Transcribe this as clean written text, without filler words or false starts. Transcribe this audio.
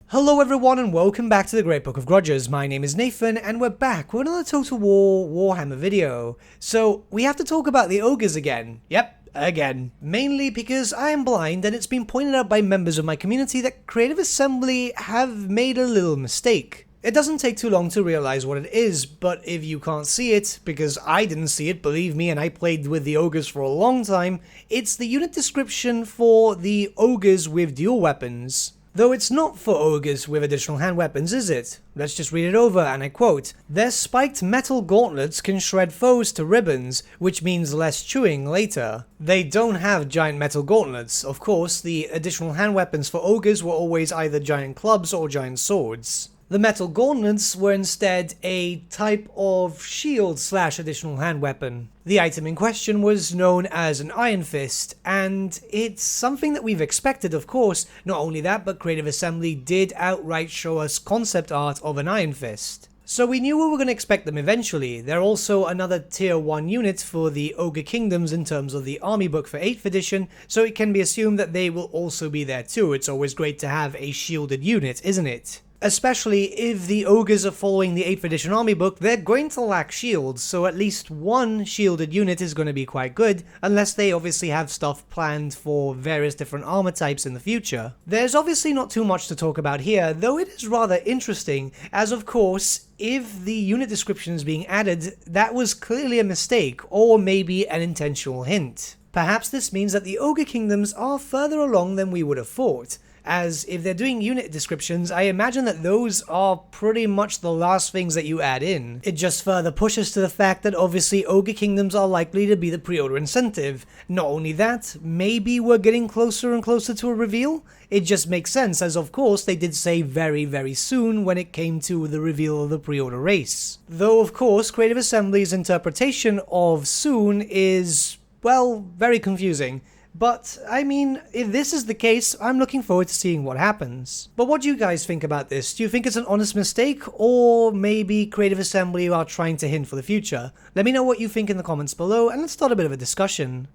Hello everyone and welcome back to the Great Book of Grudges. My name is Nathan and we're back with another Total War Warhammer video. So we have to talk about the Ogres again. Yep, again. Mainly because I am blind and it's been pointed out by members of my community that Creative Assembly have made a little mistake. It doesn't take too long to realize what it is, but if you can't see it, because I didn't see it, believe me, and I played with the Ogres for a long time, it's the unit description for the Ogres with dual weapons. Though it's not for Ogres with additional hand weapons, is it? Let's just read it over, and I quote, "Their spiked metal gauntlets can shred foes to ribbons, which means less chewing later." They don't have giant metal gauntlets. Of course, the additional hand weapons for Ogres were always either giant clubs or giant swords. The metal gauntlets were instead a type of shield / additional hand weapon. The item in question was known as an Ironfist, and it's something that we've expected, of course. Not only that, but Creative Assembly did outright show us concept art of an Ironfist. So we knew we were going to expect them eventually. They're also another tier 1 unit for the Ogre Kingdoms in terms of the army book for 8th edition, so it can be assumed that they will also be there too. It's always great to have a shielded unit, isn't it? Especially if the Ogres are following the 8th edition army book, they're going to lack shields, so at least one shielded unit is going to be quite good, unless they obviously have stuff planned for various different armor types in the future. There's obviously not too much to talk about here, though it is rather interesting, as of course, if the unit description is being added, that was clearly a mistake, or maybe an intentional hint. Perhaps this means that the Ogre Kingdoms are further along than we would have thought, as if they're doing unit descriptions, I imagine that those are pretty much the last things that you add in. It just further pushes to the fact that obviously Ogre Kingdoms are likely to be the pre-order incentive. Not only that, maybe we're getting closer and closer to a reveal? It just makes sense, as of course they did say very soon when it came to the reveal of the pre-order race. Though of course Creative Assembly's interpretation of soon is, well, very confusing. But, I mean, if this is the case, I'm looking forward to seeing what happens. But what do you guys think about this? Do you think it's an honest mistake, or maybe Creative Assembly are trying to hint for the future? Let me know what you think in the comments below, and let's start a bit of a discussion.